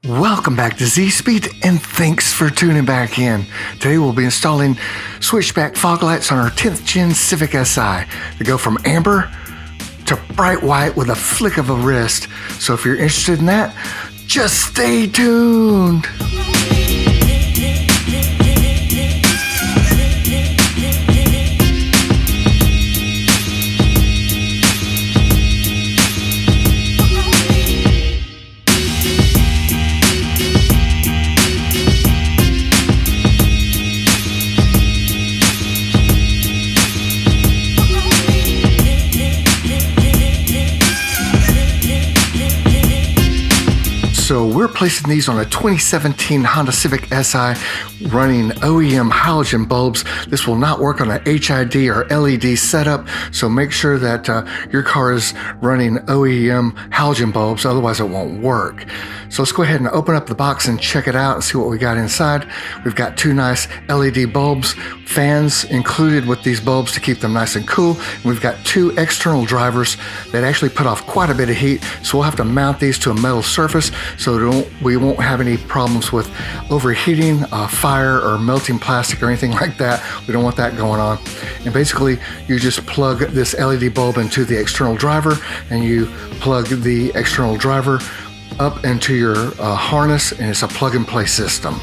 Welcome back to Z-Speed and thanks for tuning back in. Today we'll be installing switchback fog lights on our 10th Gen Civic Si. They go from amber to bright white with a flick of a wrist. So if you're interested in that, just stay tuned. So we're placing these on a 2017 Honda Civic Si running OEM halogen bulbs. This will not work on an HID or LED setup, so make sure that your car is running OEM halogen bulbs, otherwise it won't work. So let's go ahead and open up the box and check it out and see what we got inside. We've got two nice LED bulbs, fans included with these bulbs to keep them nice and cool. And we've got two external drivers that actually put off quite a bit of heat, so we'll have to mount these to a metal surface so we won't have any problems with overheating, fire, or melting plastic or anything like that. We don't want that going on. And basically, you just plug this LED bulb into the external driver, and you plug the external driver up into your harness, and it's a plug-and-play system.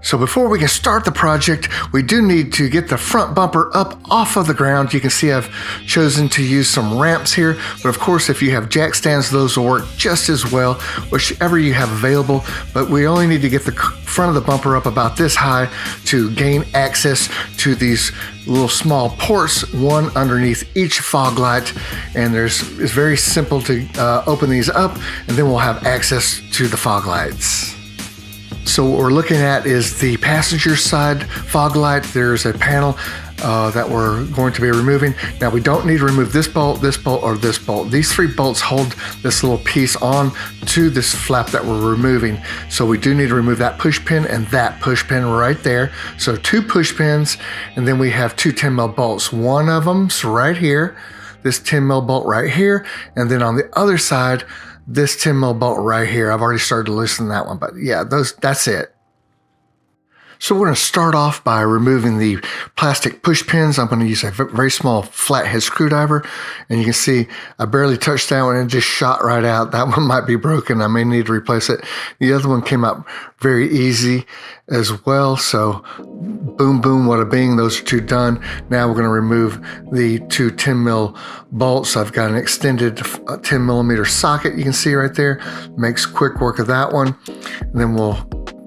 So before we can start the project, we do need to get the front bumper up off of the ground. You can see I've chosen to use some ramps here, but of course if you have jack stands, those will work just as well, whichever you have available. But we only need to get the front of the bumper up about this high to gain access to these little small ports, one underneath each fog light. And it's very simple to open these up, and then we'll have access to the fog lights. So what we're looking at is the passenger side fog light. There's a panel that we're going to be removing. Now we don't need to remove this bolt, or this bolt. These three bolts hold this little piece on to this flap that we're removing. So we do need to remove that push pin and that push pin right there. So two push pins, and then we have two 10mm bolts. One of them's right here, this 10mm bolt right here, and then on the other side, this 10mm bolt right here. I've already started to loosen that one, but yeah, that's it. So we're going to start off by removing the plastic push pins. I'm going to use a very small flathead screwdriver, and you can see I barely touched that one and it just shot right out. That one might be broken. I may need to replace it. The other one came out very easy as well. So boom, boom, wada bing, those are two done. Now we're going to remove the two 10mm bolts. I've got an extended 10mm socket you can see right there. Makes quick work of that one. And then we'll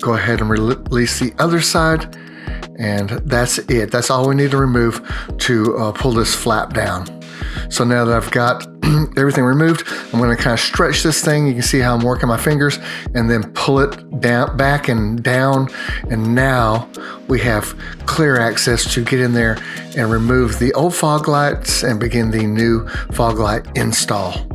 go ahead and release the other side, and that's it. That's all we need to remove to pull this flap down. So now that I've got everything removed, I'm going to kind of stretch this thing. You can see how I'm working my fingers, and then pull it down, back and down, and now we have clear access to get in there and remove the old fog lights and begin the new fog light install.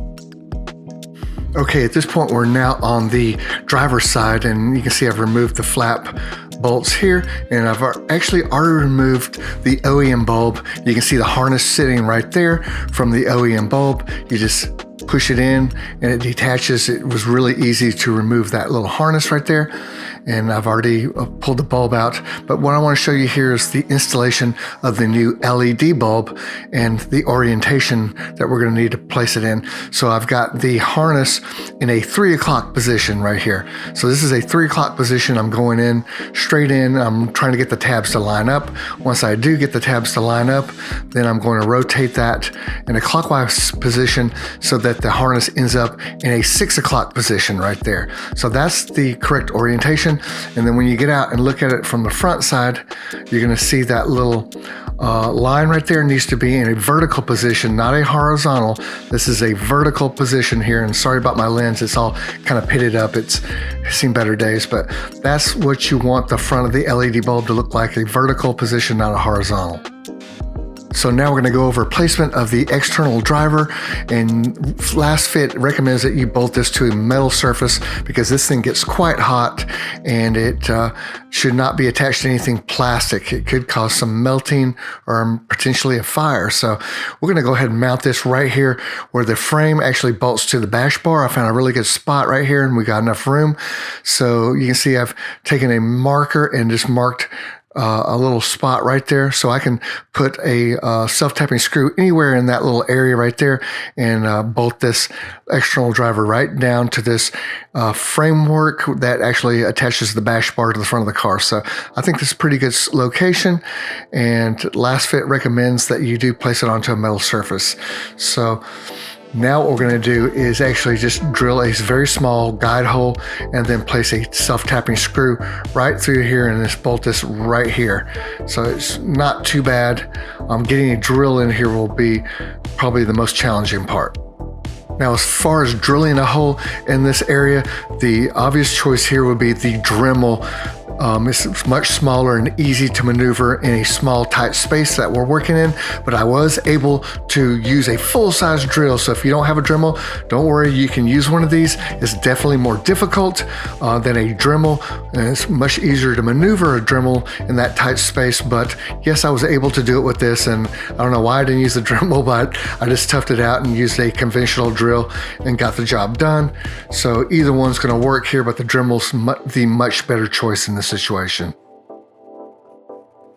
Okay, at this point we're now on the driver's side, and you can see I've removed the flap bolts here, and I've actually already removed the OEM bulb. You can see the harness sitting right there from the OEM bulb. You just push it in and it detaches. It was really easy to remove that little harness right there, and I've already pulled the bulb out. But what I want to show you here is the installation of the new LED bulb and the orientation that we're going to need to place it in. So I've got the harness in a 3 o'clock position right here. So this is a 3 o'clock position. I'm going in straight in. I'm trying to get the tabs to line up. Once I do get the tabs to line up, then I'm going to rotate that in a clockwise position so that the harness ends up in a 6 o'clock position right there. So that's the correct orientation. And then when you get out and look at it from the front side, you're going to see that little line right there needs to be in a vertical position, not a horizontal. This is a vertical position here. And sorry about my lens, it's all kind of pitted up. It's seen better days, but that's what you want the front of the LED bulb to look like, a vertical position, not a horizontal. So now we're going to go over placement of the external driver, and LasFit recommends that you bolt this to a metal surface because this thing gets quite hot and it should not be attached to anything plastic. It could cause some melting or potentially a fire. So we're going to go ahead and mount this right here where the frame actually bolts to the bash bar. I found a really good spot right here and we got enough room. So you can see I've taken a marker and just marked a little spot right there, so I can put a self-tapping screw anywhere in that little area right there and bolt this external driver right down to this framework that actually attaches the bash bar to the front of the car. So I think this is a pretty good location, and LasFit recommends that you do place it onto a metal surface. So now what we're going to do is actually just drill a very small guide hole and then place a self-tapping screw right through here and just bolt this right here. So it's not too bad. Getting a drill in here will be probably the most challenging part. Now, as far as drilling a hole in this area, the obvious choice here would be the Dremel. It's much smaller and easy to maneuver in a small, tight space that we're working in, but I was able to use a full-size drill. So if you don't have a Dremel, don't worry, you can use one of these. It's definitely more difficult than a Dremel, and it's much easier to maneuver a Dremel in that tight space. But yes, I was able to do it with this, and I don't know why I didn't use the Dremel, but I just toughed it out and used a conventional drill and got the job done. So either one's going to work here, but the Dremel's the much better choice in this situation.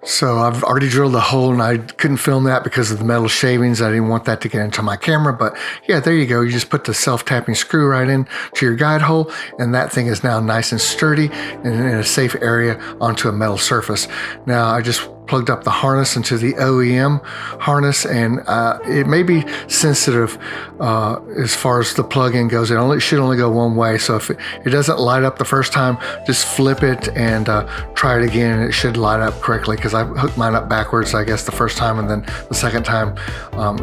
So I've already drilled a hole and I couldn't film that because of the metal shavings. I didn't want that to get into my camera, but yeah, there you go. You just put the self-tapping screw right in to your guide hole and that thing is now nice and sturdy and in a safe area onto a metal surface. Now I just plugged up the harness into the OEM harness, and it may be sensitive as far as the plug-in goes. It should only go one way, so if it doesn't light up the first time, just flip it and try it again, and it should light up correctly, because I hooked mine up backwards, I guess, the first time, and then the second time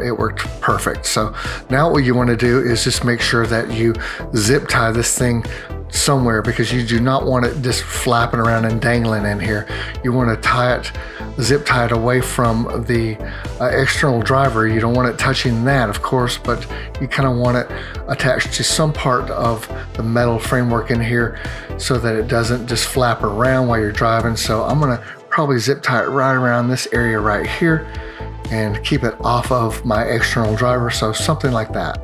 it worked perfect. So now what you want to do is just make sure that you zip tie this thing somewhere, because you do not want it just flapping around and dangling in here. You want to zip tie it away from the external driver. You don't want it touching that, of course, but you kind of want it attached to some part of the metal framework in here so that it doesn't just flap around while you're driving. So I'm going to probably zip tie it right around this area right here and keep it off of my external driver. So something like that.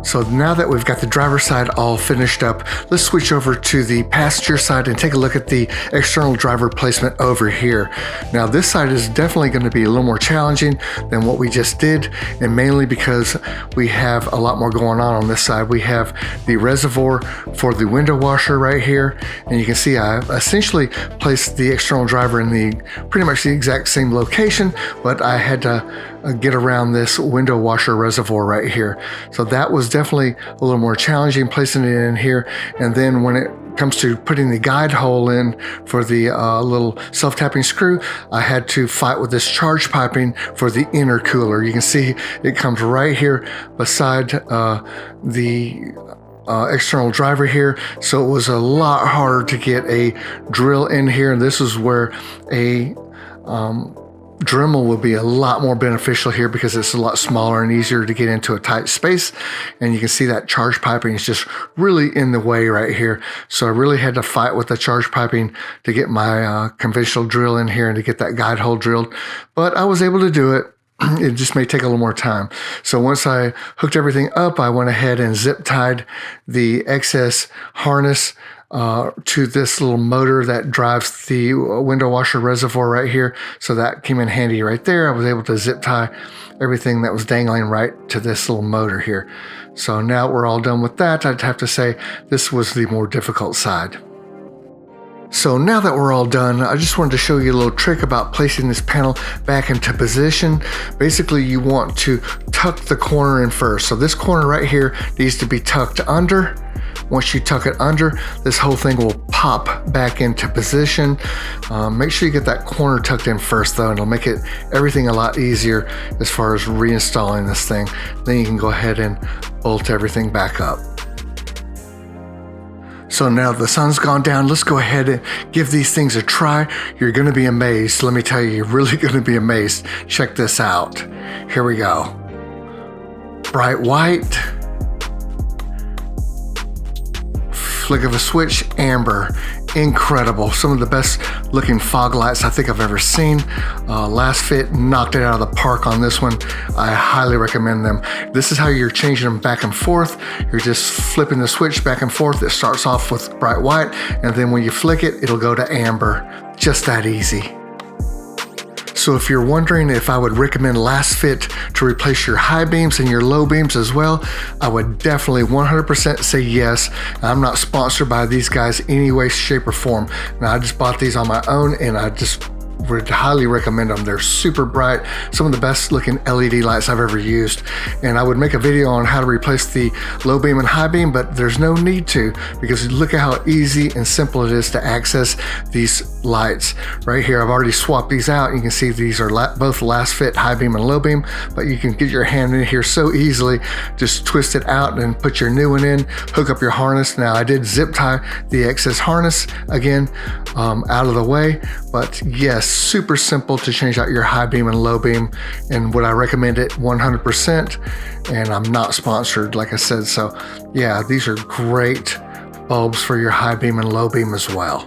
So now that we've got the driver's side all finished up, let's switch over to the passenger side and take a look at the external driver placement over here. Now this side is definitely going to be a little more challenging than what we just did, and mainly because we have a lot more going on this side. We have the reservoir for the window washer right here, and you can see I essentially placed the external driver in pretty much the exact same location, but I had to get around this window washer reservoir right here. So that was definitely a little more challenging, placing it in here. And then when it comes to putting the guide hole in for the little self-tapping screw, I had to fight with this charge piping for the intercooler. You can see it comes right here beside the external driver here, so it was a lot harder to get a drill in here, and this is where a Dremel would be a lot more beneficial here because it's a lot smaller and easier to get into a tight space. And you can see that charge piping is just really in the way right here. So I really had to fight with the charge piping to get my conventional drill in here and to get that guide hole drilled, but I was able to do it. It just may take a little more time. So once I hooked everything up, I went ahead and zip tied the excess harness to this little motor that drives the window washer reservoir right here. So that came in handy right there. I was able to zip tie everything that was dangling right to this little motor here. So now we're all done with that. I'd have to say this was the more difficult side. So now that we're all done, I just wanted to show you a little trick about placing this panel back into position. Basically, you want to tuck the corner in first. So this corner right here needs to be tucked under. Once you tuck it under, this whole thing will pop back into position. Make sure you get that corner tucked in first though, and it'll make everything a lot easier as far as reinstalling this thing. Then you can go ahead and bolt everything back up. So now the sun's gone down, let's go ahead and give these things a try. You're gonna be amazed. Let me tell you, you're really gonna be amazed. Check this out. Here we go. Bright white. Flick of a switch, amber. Incredible. Some of the best looking fog lights I think I've ever seen. LasFit knocked it out of the park on this one. I highly recommend them. This is how you're changing them back and forth. You're just flipping the switch back and forth. It starts off with bright white, and then when you flick it, it'll go to amber. Just that easy. So if you're wondering if I would recommend LasFit to replace your high beams and your low beams as well, I would definitely 100% say yes. I'm not sponsored by these guys any way, shape, or form. Now, I just bought these on my own, and I just would highly recommend them. They're super bright, some of the best looking LED lights I've ever used. And I would make a video on how to replace the low beam and high beam, but there's no need to, because look at how easy and simple it is to access these lights. Right here, I've already swapped these out. You can see these are both LasFit high beam and low beam, but you can get your hand in here so easily. Just twist it out and put your new one in, hook up your harness. Now, I did zip tie the excess harness again out of the way, but yes, super simple to change out your high beam and low beam, and would I recommend it 100%? And I'm not sponsored, like I said. So yeah, these are great bulbs for your high beam and low beam as well.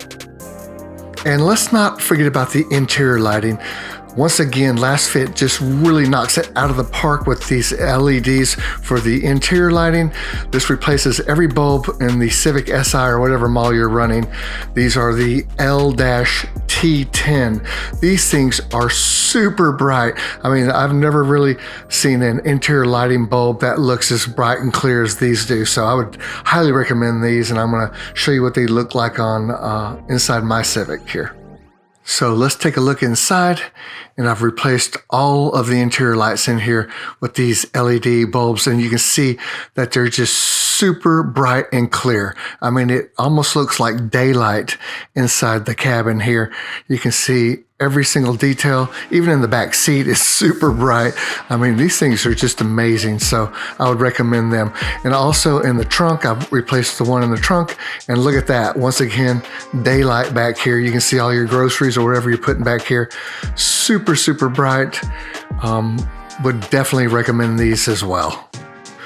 And let's not forget about the interior lighting. Once again, LasFit just really knocks it out of the park with these LEDs for the interior lighting. This replaces every bulb in the Civic Si or whatever model you're running. These are the L-T10. These things are super bright. I mean, I've never really seen an interior lighting bulb that looks as bright and clear as these do. So I would highly recommend these, and I'm gonna show you what they look like on inside my Civic here. So let's take a look inside, and I've replaced all of the interior lights in here with these LED bulbs, and you can see that they're just super bright and clear. I mean, it almost looks like daylight inside the cabin here. You can see every single detail, even in the back seat, is super bright. I mean, these things are just amazing, so I would recommend them. And also in the trunk, I've replaced the one in the trunk, and look at that. Once again, daylight back here. You can see all your groceries or whatever you're putting back here. Super, super bright. Would definitely recommend these as well.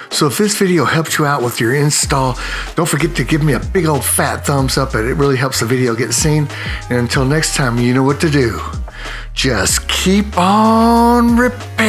So if this video helped you out with your install, don't forget to give me a big old fat thumbs up. It really helps the video get seen. And until next time, you know what to do. Just keep on repairing.